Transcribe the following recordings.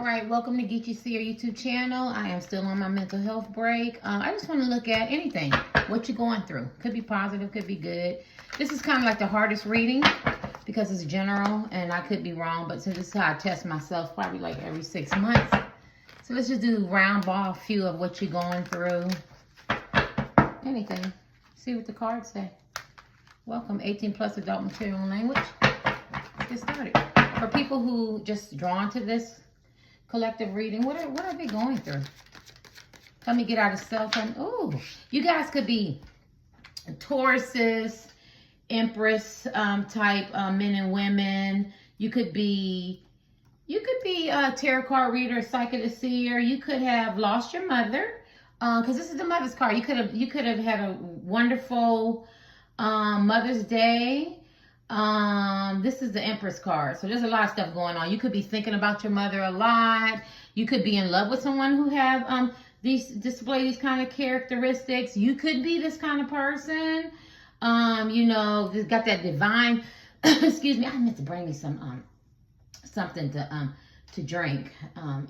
All right, welcome to Get You Seer YouTube channel. I am still on my mental health break. I just want to look at anything, what you're going through. Could be positive, could be good. This is kind of like the hardest reading because it's general and I could be wrong, but so this is how I test myself probably like every 6 months. So let's just do round ball few of what you're going through. Anything. See what the cards say. Welcome, 18 plus adult material and language. Let's get started. For people who just drawn to this collective reading, what are they going through? Help me get out of self. And oh, you guys could be Tauruses, Empress type men and women. You could be a tarot card reader, psychic seer. You could have lost your mother, because this is the mother's card. You could have had a wonderful Mother's Day. This is the Empress card. So there's a lot of stuff going on. You could be thinking about your mother a lot. You could be in love with someone who have display these kind of characteristics. You could be this kind of person. You know, got that divine excuse me, I meant to bring me some something to drink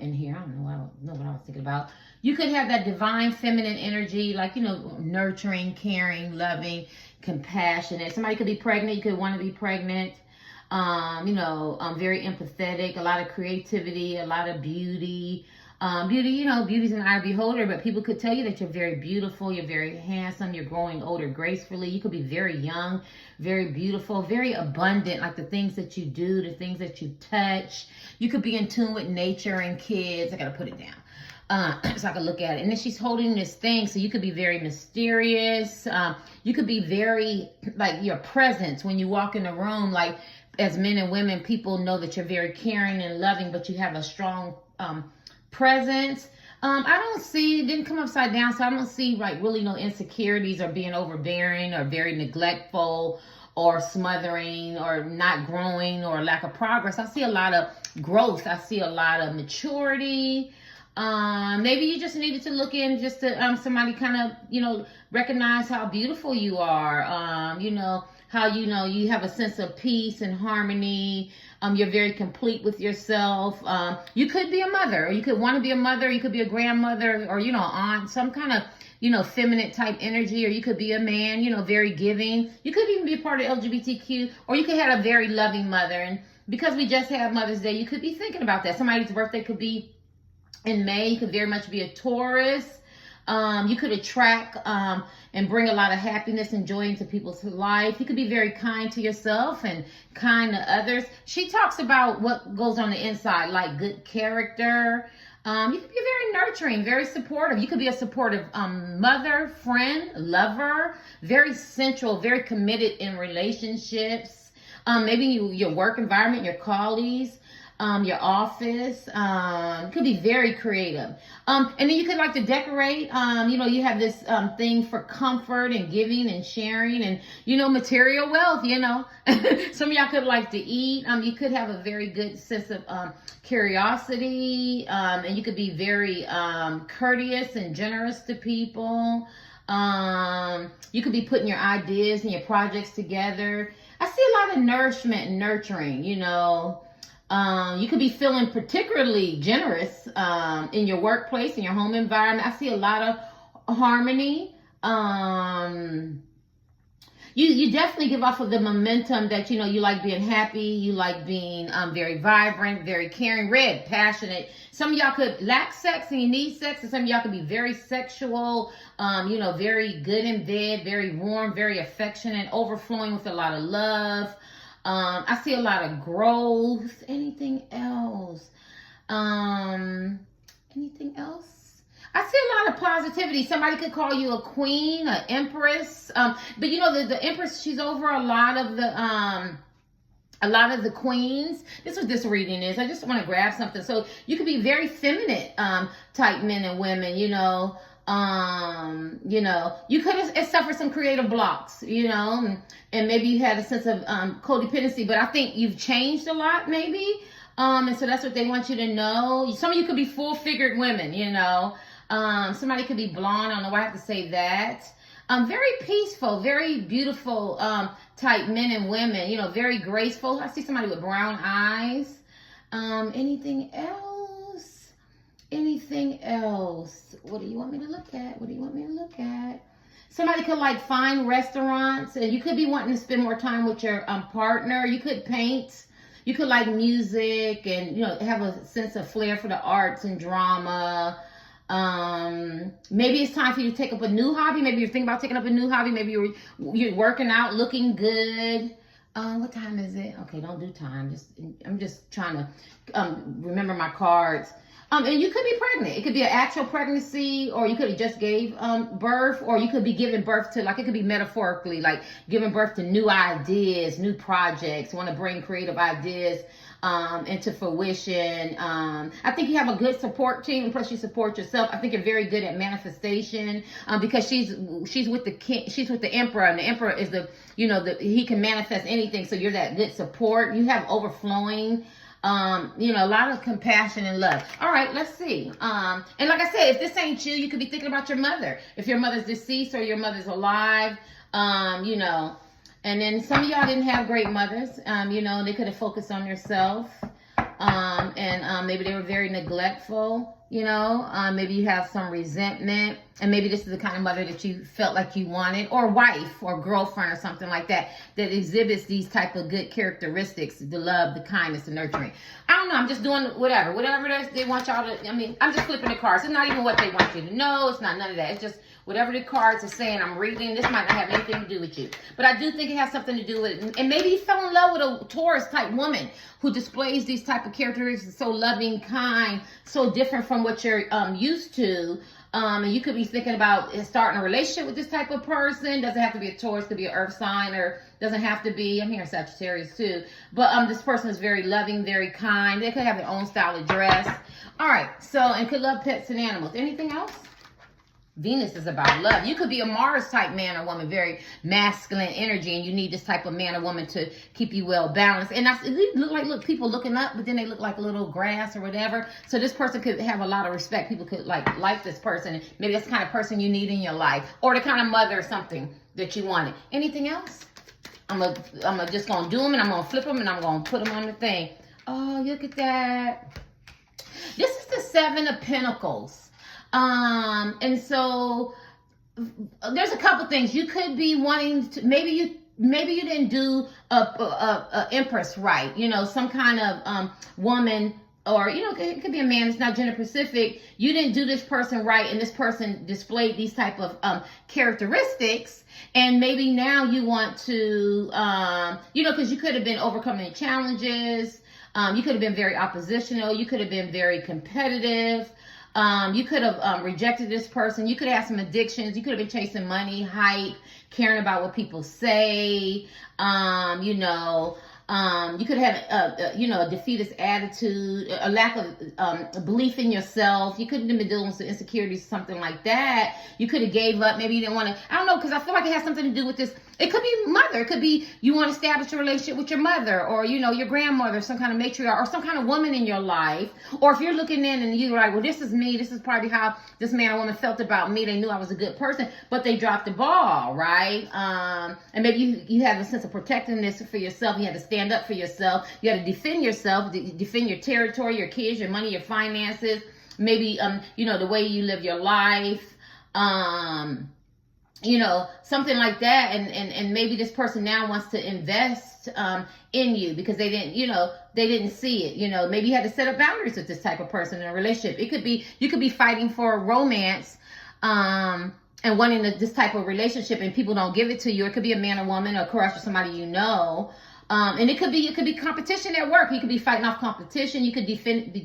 in here. I don't know what I was thinking about. You could have that divine feminine energy, like, you know, nurturing, caring, loving, compassionate. Somebody could be pregnant. You could want to be pregnant. You know, very empathetic, a lot of creativity, a lot of beauty. Beauty, you know, beauty's an eye of the beholder, but people could tell you that you're very beautiful, you're very handsome, you're growing older gracefully. You could be very young, very beautiful, very abundant, like the things that you do, the things that you touch. You could be in tune with nature and kids. I gotta put it down. So I can look at it. And then she's holding this thing, so you could be very mysterious. You could be very, like, your presence when you walk in the room, like, as men and women, people know that you're very caring and loving, but you have a strong presence. I don't see, it didn't come upside down, so I don't see, like, really no insecurities or being overbearing or very neglectful or smothering or not growing or lack of progress. I see a lot of growth. I see a lot of maturity. Maybe you just needed to look in just to somebody kind of, you know, recognize how beautiful you are. You know, how, you know, you have a sense of peace and harmony. You're very complete with yourself. You could be a mother, or you could want to be a mother. You could be a grandmother, or, you know, aunt, some kind of, you know, feminine type energy. Or you could be a man, you know, very giving. You could even be a part of LGBTQ, or you could have a very loving mother. And because we just had Mother's Day, you could be thinking about that. Somebody's birthday could be in May. You could very much be a Taurus. You could attract and bring a lot of happiness and joy into people's life. You could be very kind to yourself and kind to others. She talks about what goes on the inside, like good character. You could be very nurturing, very supportive. You could be a supportive mother, friend, lover, very central, very committed in relationships. Maybe your work environment, your colleagues. Your office, could be very creative. And then you could like to decorate. You know, you have this thing for comfort and giving and sharing and, you know, material wealth, you know. Some of y'all could like to eat. You could have a very good sense of curiosity. And you could be very courteous and generous to people. You could be putting your ideas and your projects together. I see a lot of nourishment and nurturing, you know. You could be feeling particularly generous in your workplace, in your home environment. I see a lot of harmony. You definitely give off of the momentum that, you know, you like being happy. You like being very vibrant, very caring, red, passionate. Some of y'all could lack sex and you need sex. And some of y'all could be very sexual, you know, very good in bed, very warm, very affectionate, overflowing with a lot of love. I see a lot of growth. Anything else? Anything else? I see a lot of positivity. Somebody could call you a queen, an empress. But you know, the empress, she's over a lot of the queens. This is what this reading is. I just want to grab something. So you could be very feminine type men and women, you know. You know, you could have suffered some creative blocks, you know, and maybe you had a sense of codependency, but I think you've changed a lot, maybe. And so that's what they want you to know. Some of you could be full-figured women, you know. Somebody could be blonde. I don't know why I have to say that. Very peaceful, very beautiful type men and women, you know, very graceful. I see somebody with brown eyes. Anything else? anything else? What do you want me to look at? What do you want me to look at? Somebody could like find restaurants, and you could be wanting to spend more time with your partner. You could paint. You could like music, and have a sense of flair for the arts and drama. Maybe it's time for you to take up a new hobby. Maybe you're thinking about taking up a new hobby. Maybe you're working out, looking good. What time is it? Okay, don't do time. I'm just trying to remember my cards. And you could be pregnant. It could be an actual pregnancy, or you could have just gave birth, or you could be giving birth to, like, it could be metaphorically, like giving birth to new ideas, new projects, want to bring creative ideas into fruition. I think you have a good support team, and plus you support yourself. I think you're very good at manifestation because she's with the king, she's with the emperor, and the emperor is he can manifest anything. So you're that good support. You have overflowing. A lot of compassion and love. All right, let's see. And like I said, if this ain't you, you could be thinking about your mother. If your mother's deceased or your mother's alive, and then some of y'all didn't have great mothers, they could have focused on yourself. And maybe they were very neglectful, maybe you have some resentment, and maybe this is the kind of mother that you felt like you wanted, or wife or girlfriend or something like that exhibits these type of good characteristics, the love, the kindness, the nurturing. I don't know, I'm just doing whatever they want y'all to, I'm just flipping the cards. It's not even what they want you to know. It's not none of that. It's just whatever the cards are saying. I'm reading. This might not have anything to do with you, but I do think it has something to do with it. And maybe you fell in love with a Taurus type woman who displays these type of characteristics, so loving, kind, so different from what you're used to. And you could be thinking about starting a relationship with this type of person. Doesn't have to be a Taurus, could be an earth sign, or doesn't have to be, I'm hearing Sagittarius too. But this person is very loving, very kind. They could have their own style of dress. All right, and could love pets and animals. Anything else? Venus is about love. You could be a Mars type man or woman, very masculine energy, and you need this type of man or woman to keep you well balanced. And look people looking up, but then they look like a little grass or whatever. So this person could have a lot of respect. People could like this person. Maybe that's the kind of person you need in your life, or the kind of mother or something that you wanted. Anything else? I'm just gonna do them, and I'm gonna flip them, and I'm gonna put them on the thing. Oh, look at that. This is the Seven of Pentacles. And so there's a couple things you could be wanting to, maybe you didn't do a empress right, some kind of woman, or it could be a man. It's not gender specific. You didn't do this person right, and this person displayed these type of characteristics, and maybe now you want to because you could have been overcoming challenges. You could have been very oppositional. You could have been very competitive. You could have rejected this person. You could have some addictions. You could have been chasing money, hype, caring about what people say. You could have a defeatist attitude, a lack of belief in yourself. You couldn't have been dealing with insecurities, something like that. You could have gave up. Maybe you didn't want to. I don't know, because I feel like it has something to do with this. It could be mother. It could be you want to establish a relationship with your mother, or your grandmother, some kind of matriarch, or some kind of woman in your life. Or if you're looking in and you're like, well, this is me. This is probably how this man or woman felt about me. They knew I was a good person, but they dropped the ball, right? And maybe you have a sense of protectiveness for yourself. You had to stand up for yourself. You had to defend yourself, defend your territory, your kids, your money, your finances. Maybe the way you live your life. Something like that, and maybe this person now wants to invest in you because they didn't see it. Maybe you had to set up boundaries with this type of person in a relationship. It could be you could be fighting for romance and wanting this type of relationship, and people don't give it to you. It could be a man or woman, or crush, or somebody and it could be competition at work. You could be fighting off competition. You could be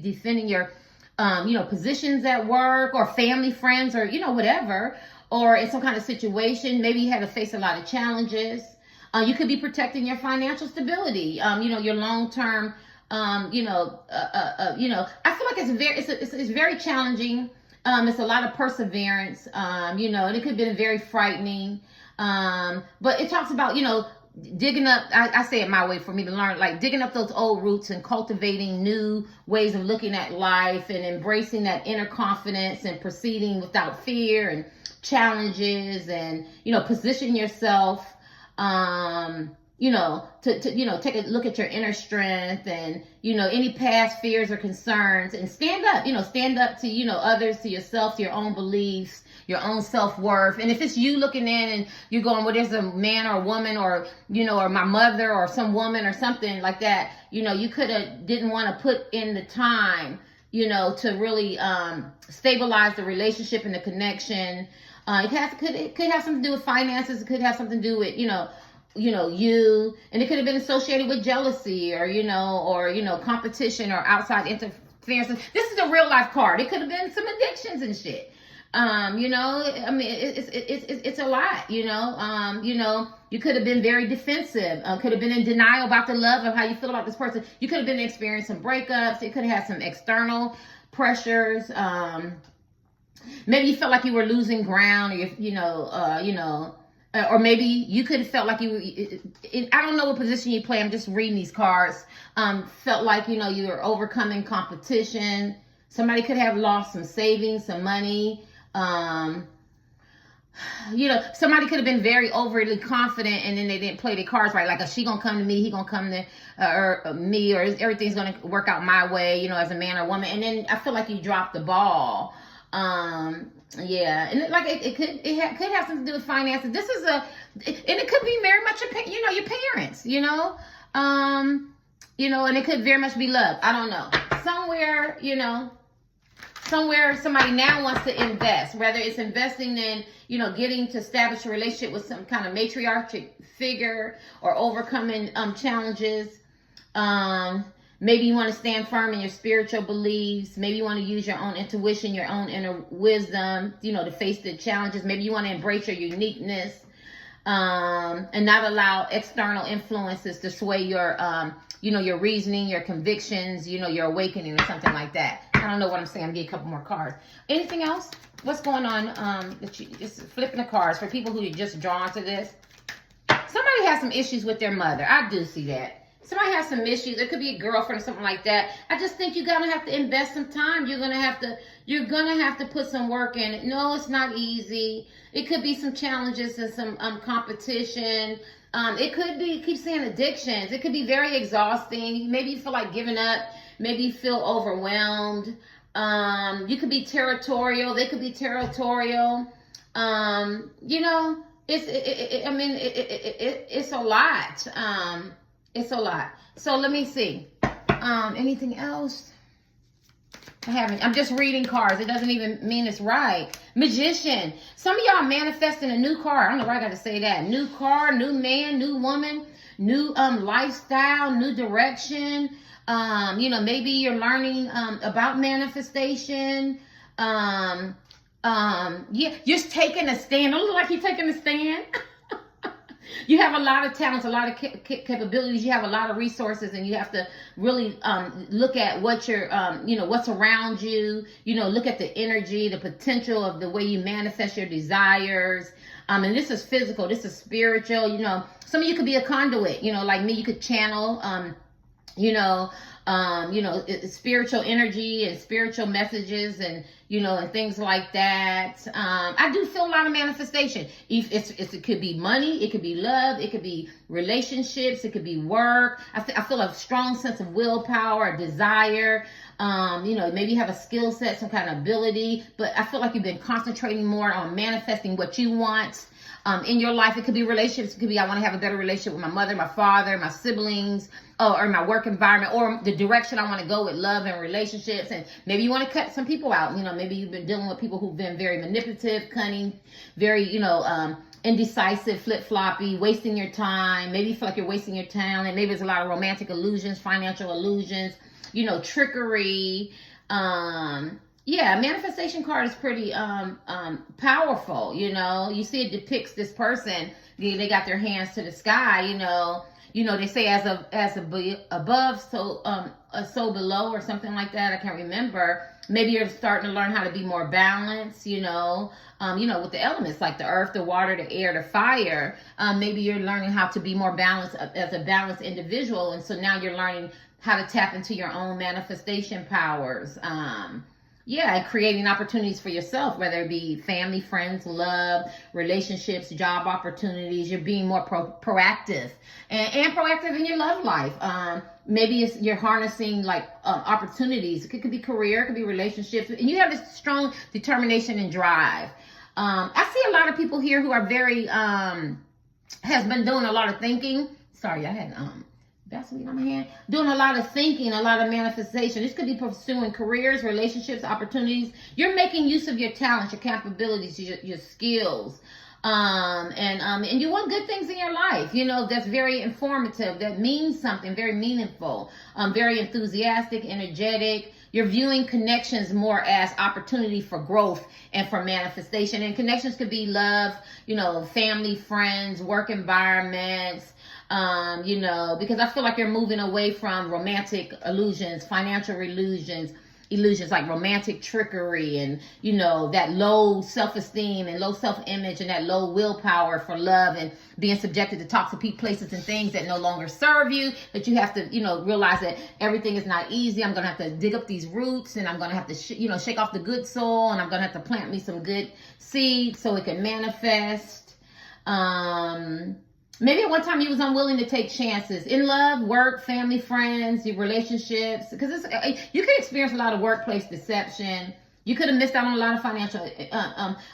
defending your positions at work, or family, friends, or whatever. Or in some kind of situation, maybe you had to face a lot of challenges. You could be protecting your financial stability, your long-term, I feel like it's very challenging. It's a lot of perseverance, and it could have been very frightening. But it talks about, digging up, I say it my way for me to learn, like digging up those old roots and cultivating new ways of looking at life, and embracing that inner confidence, and proceeding without fear and challenges, and position yourself take a look at your inner strength and, any past fears or concerns, and stand up to, others, to yourself, to your own beliefs, your own self-worth. And if it's you looking in and you're going, well, there's a man or a woman, or, or my mother or some woman or something like that, you didn't want to put in the time, to really stabilize the relationship and the connection. It could have something to do with finances. It could have something to do with, and it could have been associated with jealousy or, competition or outside interference. This is a real life card. It could have been some addictions and shit. I mean, it's a lot, you could have been very defensive, could have been in denial about the love of how you feel about this person. You could have been experiencing some breakups. It could have had some external pressures. Maybe you felt like you were losing ground, or or maybe you could have felt like I don't know what position you play. I'm just reading these cards. Felt like, you were overcoming competition. Somebody could have lost some savings, some money. Somebody could have been very overly confident, and then they didn't play their cards right. Like, she gonna come to me, he gonna come to me, or everything's gonna work out my way, as a man or woman. And then I feel like you dropped the ball. And it could have something to do with finances. This is and it could be very much your parents, and it could very much be love. I don't know. Somewhere somebody now wants to invest, whether it's investing in, getting to establish a relationship with some kind of matriarchic figure, or overcoming challenges. Maybe you want to stand firm in your spiritual beliefs. Maybe you want to use your own intuition, your own inner wisdom, to face the challenges. Maybe you want to embrace your uniqueness, and not allow external influences to sway your, your reasoning, your convictions, your awakening, or something like that. I don't know what I'm saying. I'm gonna get a couple more cards. Anything else? What's going on? Just flipping the cards for people who are just drawn to this. Somebody has some issues with their mother. I do see that. Somebody has some issues. It could be a girlfriend or something like that. I just think you're gonna have to invest some time. You're gonna have to put some work in it. No, it's not easy. It could be some challenges and some competition. It could be, keep saying addictions. It could be very exhausting. Maybe you feel like giving up. Maybe you feel overwhelmed. You could be territorial. They could be territorial. It's a lot. It's a lot. So let me see. Anything else? I'm just reading cards. It doesn't even mean it's right. Magician. Some of y'all manifesting a new car. I don't know why I got to say that. New car, new man, new woman, new lifestyle, new direction. Maybe you're learning about manifestation. You're just taking a stand. Don't look like you're taking a stand. You have a lot of talents, a lot of capabilities. You have a lot of resources, and you have to really look at what you're, what's around you. Look at the energy, the potential of the way you manifest your desires. And this is physical. This is spiritual. Some of you could be a conduit. Like me, you could channel. Spiritual energy and spiritual messages, and and things like that. I do feel a lot of manifestation. It could be money, it could be love, it could be relationships, it could be work. I feel a strong sense of willpower, a desire. Maybe you have a skill set, some kind of ability, but I feel like you've been concentrating more on manifesting what you want. In your life. It could be relationships. It could be, I want to have a better relationship with my mother, my father, my siblings, or my work environment, or the direction I want to go with love and relationships. And maybe you want to cut some people out. Maybe you've been dealing with people who've been very manipulative, cunning, very, indecisive, flip-floppy, wasting your time. Maybe you feel like you're wasting your time. And maybe there's a lot of romantic illusions, financial illusions, trickery. Manifestation card is pretty powerful. You see it depicts this person. They got their hands to the sky. They say as above, so below, or something like that. I can't remember. Maybe you're starting to learn how to be more balanced. With the elements like the earth, the water, the air, the fire. Maybe you're learning how to be more balanced as a balanced individual, and so now you're learning how to tap into your own manifestation powers. Yeah, and creating opportunities for yourself, whether it be family, friends, love, relationships, job opportunities. You're being more proactive and proactive in your love life. Maybe you're harnessing like opportunities. It could be career, it could be relationships, and you have this strong determination and drive. I see a lot of people here who are very has been doing a lot of thinking. Sorry, I had Vaseline on my hand. Doing a lot of thinking, a lot of manifestation. This could be pursuing careers, relationships, opportunities. You're making use of your talents, your capabilities, your skills. And you want good things in your life, you know, that's very informative, that means something, very meaningful, very enthusiastic, energetic. You're viewing connections more as opportunity for growth and for manifestation. And connections could be love, you know, family, friends, work environments, you know, because I feel like you're moving away from romantic illusions, financial illusions like romantic trickery and, you know, that low self-esteem and low self-image and that low willpower for love and being subjected to toxic people, places and things that no longer serve you, that you have to, you know, realize that everything is not easy. I'm going to have to dig up these roots and I'm going to have to, you know, shake off the good soil and I'm going to have to plant me some good seeds so it can manifest. Maybe at one time you was unwilling to take chances in love, work, family, friends, your relationships, because you could experience a lot of workplace deception. You could have missed out on a lot of financial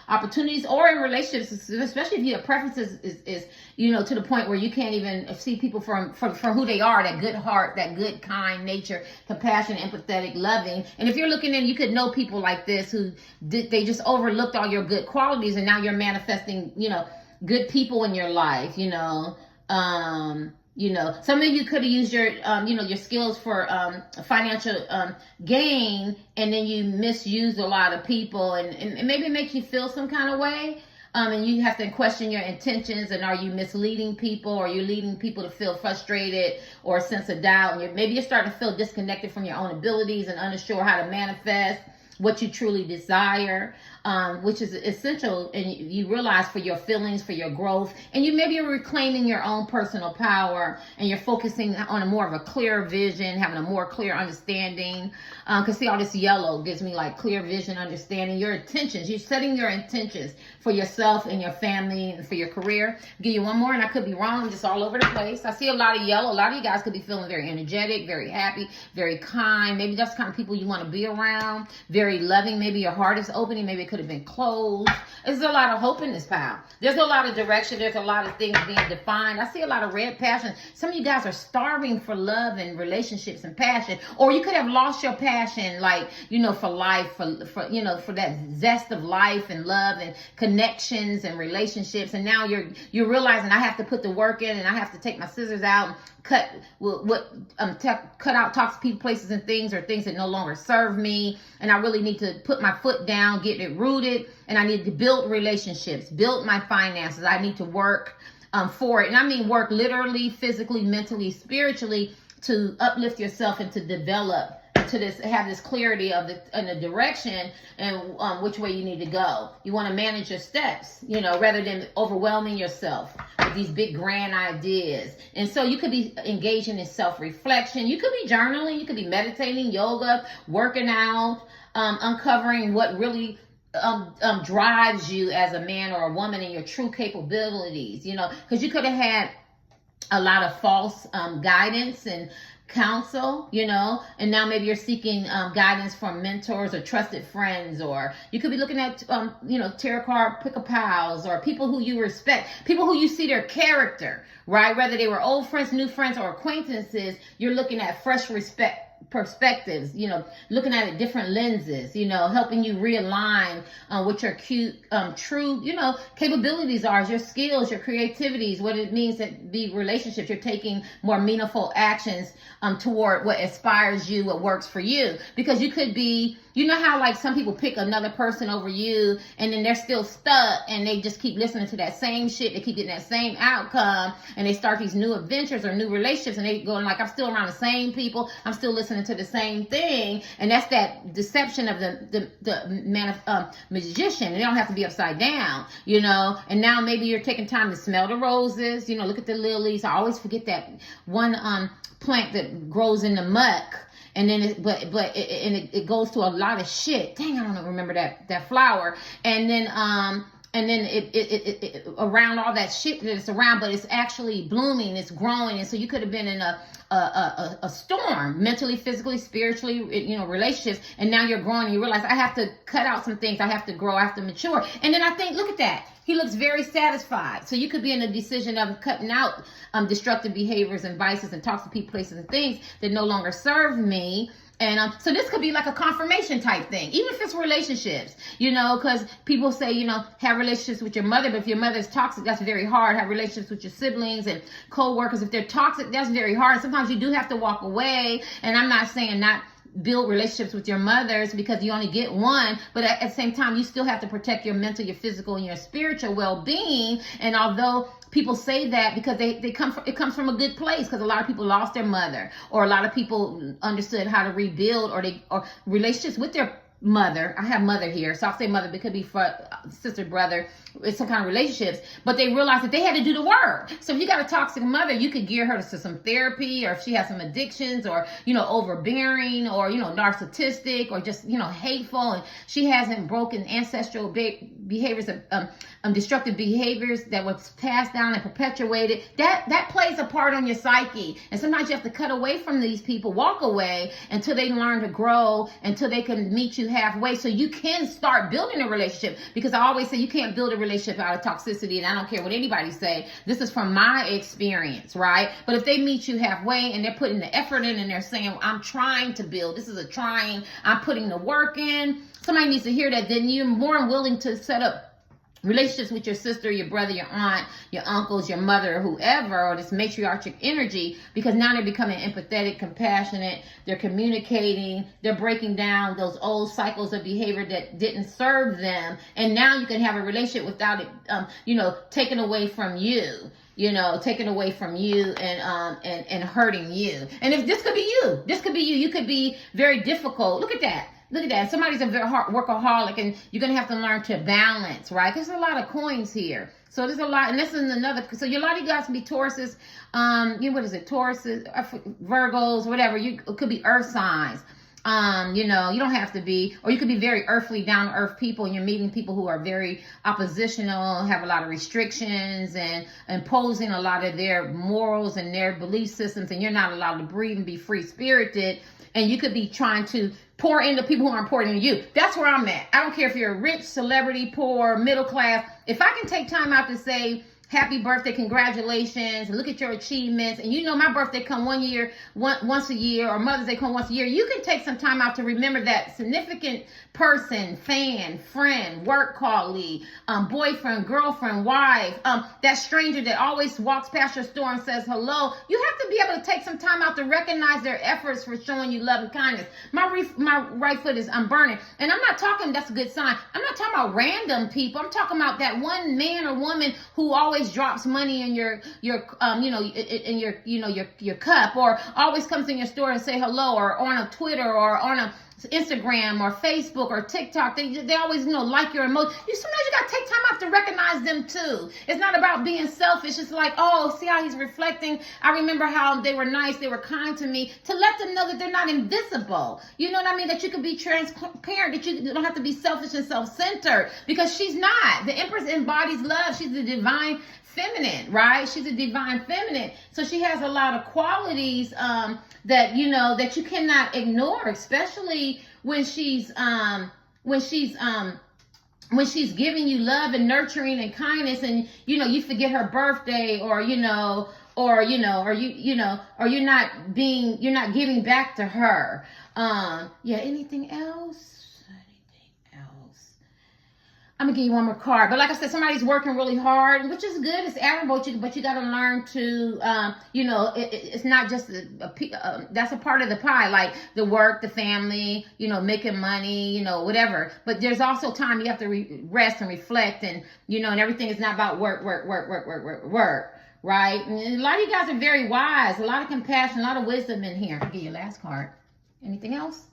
opportunities, or in relationships, especially if you have preferences is you know, to the point where you can't even see people for who they are, that good heart, that good, kind nature, compassion, empathetic, loving. And if you're looking in, you could know people like this who they just overlooked all your good qualities, and now you're manifesting, you know, good people in your life, you know. You know, some of you could have used your, you know, your skills for financial gain, and then you misused a lot of people, and maybe it makes you feel some kind of way. And you have to question your intentions, and are you misleading people, or are you leading people to feel frustrated or a sense of doubt? And maybe you're starting to feel disconnected from your own abilities and unsure how to manifest what you truly desire, which is essential, and you realize, for your feelings, for your growth. And you maybe are reclaiming your own personal power, and you're focusing on a more of a clear vision, having a more clear understanding. Because see, all this yellow gives me like clear vision, understanding your intentions. You're setting your intentions for yourself and your family and for your career. I'll give you one more, and I could be wrong. I'm just all over the place. I see a lot of yellow. A lot of you guys could be feeling very energetic, very happy, very kind. Maybe that's the kind of people you want to be around. Very loving. Maybe your heart is opening. Maybe it could have been closed. There's a lot of hope in this pile. There's a lot of direction. There's a lot of things being defined. I see a lot of red passion. Some of you guys are starving for love and relationships and passion, or you could have lost your passion, like, you know, for life, for you know, for that zest of life and love and connections and relationships. And now you're realizing, I have to put the work in, and I have to take my scissors out and cut out toxic people, places and things, or things that no longer serve me. And I really need to put my foot down, get it rooted, and I need to build relationships, build my finances. I need to work for it. And I mean work literally, physically, mentally, spiritually, to uplift yourself and to develop, to have this clarity of in the direction and which way you need to go. You want to manage your steps, you know, rather than overwhelming yourself with these big grand ideas. And so you could be engaging in self-reflection. You could be journaling. You could be meditating, yoga, working out, uncovering what really drives you as a man or a woman and your true capabilities, you know, because you could have had a lot of false guidance and counsel, you know, and now maybe you're seeking guidance from mentors or trusted friends, or you could be looking at, you know, tarot card pick-a-pals, or people who you respect, people who you see their character, right? Whether they were old friends, new friends, or acquaintances, you're looking at fresh perspectives, you know, looking at it different lenses, you know, helping you realign what your true, you know, capabilities are, your skills, your creativities, what it means to be relationships. You're taking more meaningful actions toward what inspires you, what works for you. Because you could be, you know how like some people pick another person over you, and then they're still stuck, and they just keep listening to that same shit. They keep getting that same outcome, and they start these new adventures or new relationships, and they going like, I'm still around the same people, I'm still listening to the same thing. And that's that deception of the magician. They don't have to be upside down, you know. And now maybe you're taking time to smell the roses, you know, look at the lilies. I always forget that one plant that grows in the muck. And then it goes to a lot of shit. Dang, I don't remember that flower. And then it around all that shit that it's around, but it's actually blooming, it's growing. And so you could have been in a storm, mentally, physically, spiritually, you know, relationships, and now you're growing and you realize, I have to cut out some things, I have to grow, I have to mature. And then I think, look at that, he looks very satisfied. So you could be in a decision of cutting out destructive behaviors and vices and toxic people, places, and things that no longer serve me. And so this could be like a confirmation type thing, even if it's relationships, you know, because people say, you know, have relationships with your mother, but if your mother is toxic, that's very hard. Have relationships with your siblings and co-workers. If they're toxic, that's very hard. Sometimes you do have to walk away. And I'm not saying not build relationships with your mothers because you only get one, but at the same time, you still have to protect your mental, your physical, and your spiritual well-being. And although people say that because it comes from a good place, because a lot of people lost their mother, or a lot of people understood how to rebuild, or relationships with their mother. I have mother here, so I'll say mother, but it could be for sister, brother, it's some kind of relationships, but they realized that they had to do the work. So if you got a toxic mother, you could gear her to some therapy, or if she has some addictions, or, you know, overbearing, or, you know, narcissistic, or just, you know, hateful, and she hasn't broken ancestral behaviors of destructive behaviors that was passed down and perpetuated. That plays a part on your psyche. And sometimes you have to cut away from these people, walk away until they learn to grow, until they can meet you halfway, so you can start building a relationship. Because I always say you can't build a relationship out of toxicity, and I don't care what anybody say. This is from my experience, right? But if they meet you halfway and they're putting the effort in and they're saying, I'm trying to build, this is a trying, I'm putting the work in, somebody needs to hear that, then you're more willing to set up relationships with your sister, your brother, your aunt, your uncles, your mother, whoever, or this matriarchic energy, because now they're becoming empathetic, compassionate, they're communicating, they're breaking down those old cycles of behavior that didn't serve them, and now you can have a relationship without it, you know, taken away from you. You know, taken away from you and hurting you. And if this could be you, you could be very difficult. Look at that. Look at that. Somebody's a very hard workaholic, and you're going to have to learn to balance, right? Because there's a lot of coins here. So there's a lot, and this is another, so a lot of you guys can be Tauruses, you know, what is it? Tauruses, Virgos, whatever. It could be earth signs. You know, you don't have to be, or you could be very earthly, down to earth people, and you're meeting people who are very oppositional, have a lot of restrictions, and imposing a lot of their morals and their belief systems, and you're not allowed to breathe and be free spirited. And you could be trying to pour into people who aren't pouring into you. That's where I'm at. I don't care if you're a rich, celebrity, poor, middle class. If I can take time out to say, happy birthday, congratulations, and look at your achievements, and you know my birthday come once a year, or Mother's Day come once a year, you can take some time out to remember that significant person, fan, friend, work colleague, boyfriend, girlfriend, wife, that stranger that always walks past your store and says hello. You have to be able to take some time out to recognize their efforts for showing you love and kindness. My right foot is burning, and I'm not talking, that's a good sign. I'm not talking about random people. I'm talking about that one man or woman who always drops money in your you know, in your cup, or always comes in your store and say hello, or on a Twitter, or on a Instagram, or Facebook, or TikTok. They always, you know, like your emoji. Sometimes you gotta take time out to recognize them too. It's not about being selfish. It's like, oh, see how he's reflecting. I remember how they were nice, they were kind to me. To let them know that they're not invisible. You know what I mean? That you can be transparent. That you don't have to be selfish and self-centered, because she's not. The Empress embodies love. She's the divine feminine, right? She's a divine feminine. So she has a lot of qualities that, you know, that you cannot ignore, especially when she's giving you love and nurturing and kindness, and, you know, you forget her birthday, or you're not giving back to her. Yeah, anything else? I'm gonna give you one more card, but like I said, somebody's working really hard, which is good. It's admirable, but you got to learn to, you know, it's not just that's a part of the pie, like the work, the family, you know, making money, you know, whatever. But there's also time you have to rest and reflect, and, you know, and everything is not about work, right? And a lot of you guys are very wise, a lot of compassion, a lot of wisdom in here. I'll give you your last card. Anything else?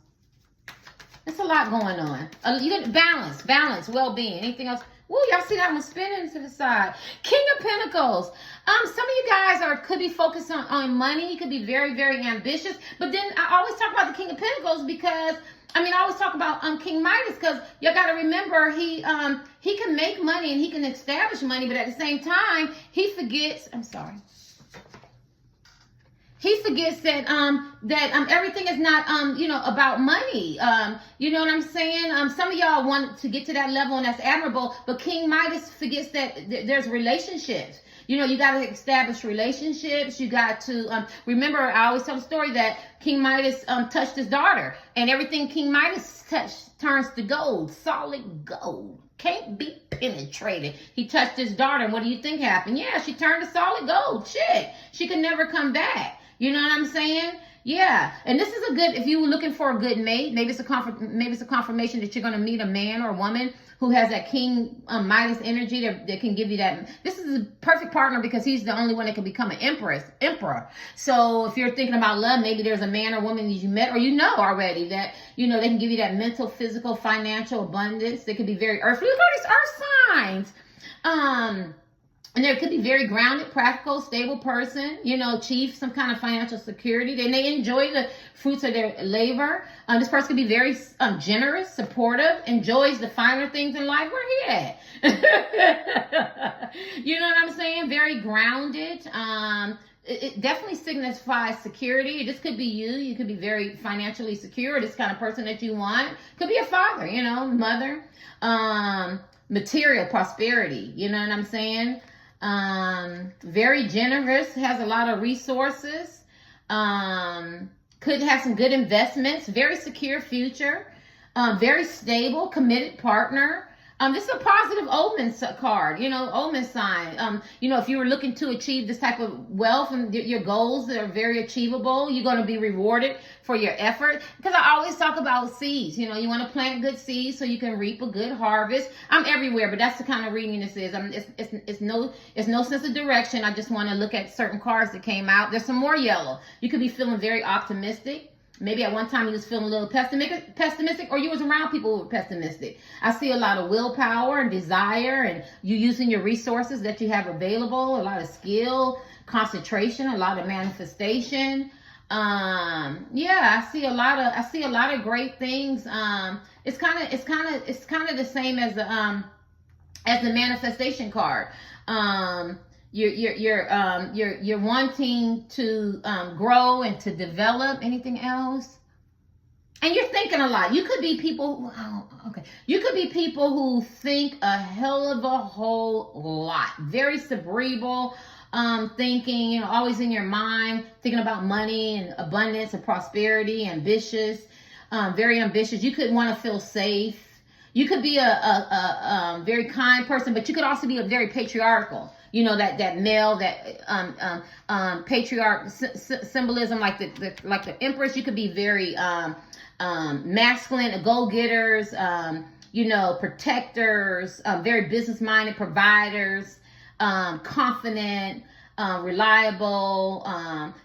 There's a lot going on. You got balance, well-being. Anything else? Ooh, y'all see that one spinning to the side. King of Pentacles. Some of you guys could be focused on money. You could be very, very ambitious. But then I always talk about the King of Pentacles because, I always talk about King Midas because you got to remember he can make money and he can establish money, but at the same time, he forgets, he forgets that everything is not about money. You know what I'm saying? Some of y'all want to get to that level, and that's admirable. But King Midas forgets that there's relationships. You got to establish relationships. You got to remember. I always tell the story that King Midas touched his daughter, and everything King Midas touched turns to gold, solid gold. Can't be penetrated. He touched his daughter, and what do you think happened? Yeah, she turned to solid gold. Shit, she could never come back. You know what I'm saying? Yeah. And this is a good, if you were looking for a good mate, maybe it's a confirmation that you're going to meet a man or a woman who has that King Midas energy that can give you that. This is a perfect partner because he's the only one that can become an emperor. So if you're thinking about love, maybe there's a man or woman that you met or already that, they can give you that mental, physical, financial abundance. They could be very earthly. Look at these earth signs. And they could be very grounded, practical, stable person, achieve some kind of financial security. Then they enjoy the fruits of their labor. This person could be very generous, supportive, enjoys the finer things in life. Where he at? You know what I'm saying? Very grounded. It definitely signifies security. This could be you. You could be very financially secure. This kind of person that you want. Could be a father, mother. Material prosperity. You know what I'm saying? Very generous, has a lot of resources, could have some good investments, very secure future, very stable, committed partner. This is a positive omen card, omen sign. If you were looking to achieve this type of wealth and your goals are very achievable, you're going to be rewarded for your effort. Because I always talk about seeds. You want to plant good seeds so you can reap a good harvest. I'm everywhere, but that's the kind of reading this is. It's no sense of direction. I just want to look at certain cards that came out. There's some more yellow. You could be feeling very optimistic. Maybe at one time you was feeling a little pessimistic, or you was around people who were pessimistic. I see a lot of willpower and desire, and you using your resources that you have available, a lot of skill, concentration, a lot of manifestation. I see a lot of great things. It's kind of the same as the manifestation card. You're wanting to grow and to develop. Anything else? And you're thinking a lot. You could be people. You could be people who think a hell of a whole lot. Very cerebral thinking. Always in your mind, thinking about money and abundance and prosperity. Ambitious. Very ambitious. You could want to feel safe. You could be a very kind person, but you could also be a very patriarchal. That male, that patriarch symbolism, like the empress. You could be very masculine, go-getters, protectors, very business-minded, providers, confident, reliable,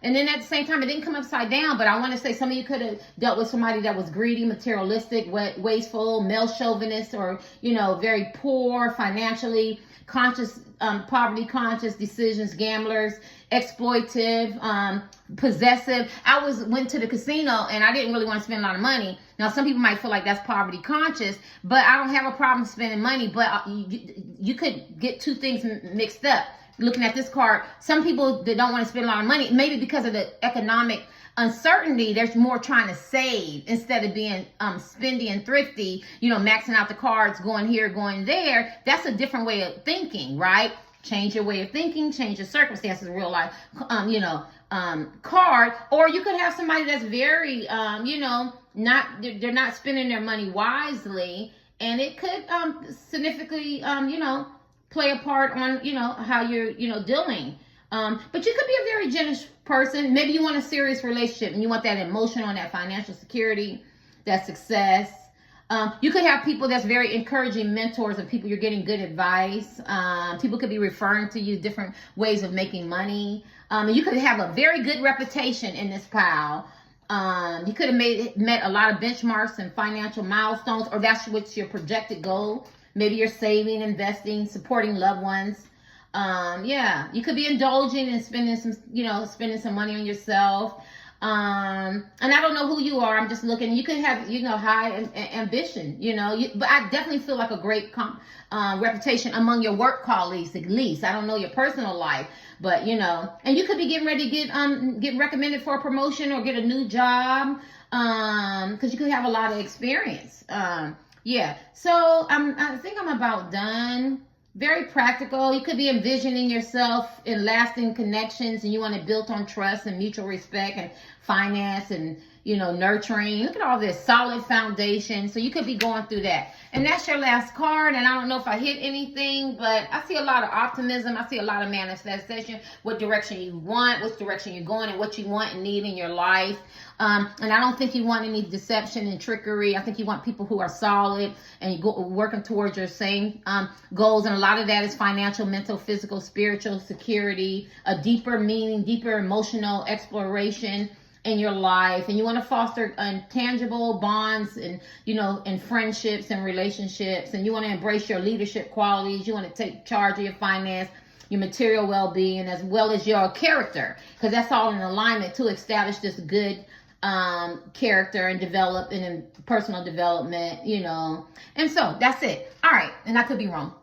and then at the same time, it didn't come upside down, but I want to say some of you could have dealt with somebody that was greedy, materialistic, wasteful, male chauvinist, or very poor, financially conscious, poverty conscious, decisions, gamblers, exploitive, possessive. I went to the casino and I didn't really want to spend a lot of money. Now some people might feel like that's poverty conscious, but I don't have a problem spending money. But you could get two things mixed up. Looking at this card, some people that don't want to spend a lot of money, maybe because of the economic uncertainty, there's more trying to save instead of being spendy and thrifty, maxing out the cards, going here, going there. That's a different way of thinking, right? Change your way of thinking, change your circumstances, real life, card. Or you could have somebody that's very, they're not spending their money wisely, and it could significantly, play a part on, how you're, dealing. But you could be a very generous person. Maybe you want a serious relationship and you want that emotional and that financial security, that success. You could have people that's very encouraging mentors of people you're getting good advice. People could be referring to you different ways of making money. You could have a very good reputation in this pile. You could have met a lot of benchmarks and financial milestones, or that's what's your projected goal Maybe you're saving, investing, supporting loved ones. Yeah, you could be indulging and spending some money on yourself. And I don't know who you are. I'm just looking. You could have, high ambition, but I definitely feel like a great reputation among your work colleagues, at least. I don't know your personal life, but and you could be getting ready to get recommended for a promotion or get a new job, because you could have a lot of experience. Yeah. So I think I'm about done. Very practical. You could be envisioning yourself in lasting connections, and you want it built on trust and mutual respect and finance and, nurturing. Look at all this solid foundation. So you could be going through that. And that's your last card. And I don't know if I hit anything, but I see a lot of optimism. I see a lot of manifestation, what direction you want, which direction you're going, and what you want and need in your life. And I don't think you want any deception and trickery. I think you want people who are solid and working towards your same goals. And a lot of that is financial, mental, physical, spiritual security, a deeper meaning, deeper emotional exploration in your life. And you want to foster tangible bonds and, and friendships and relationships. And you want to embrace your leadership qualities. You want to take charge of your finance, your material well-being, as well as your character, because that's all in alignment to establish this good character and develop in personal development, And so that's it. All right. And I could be wrong.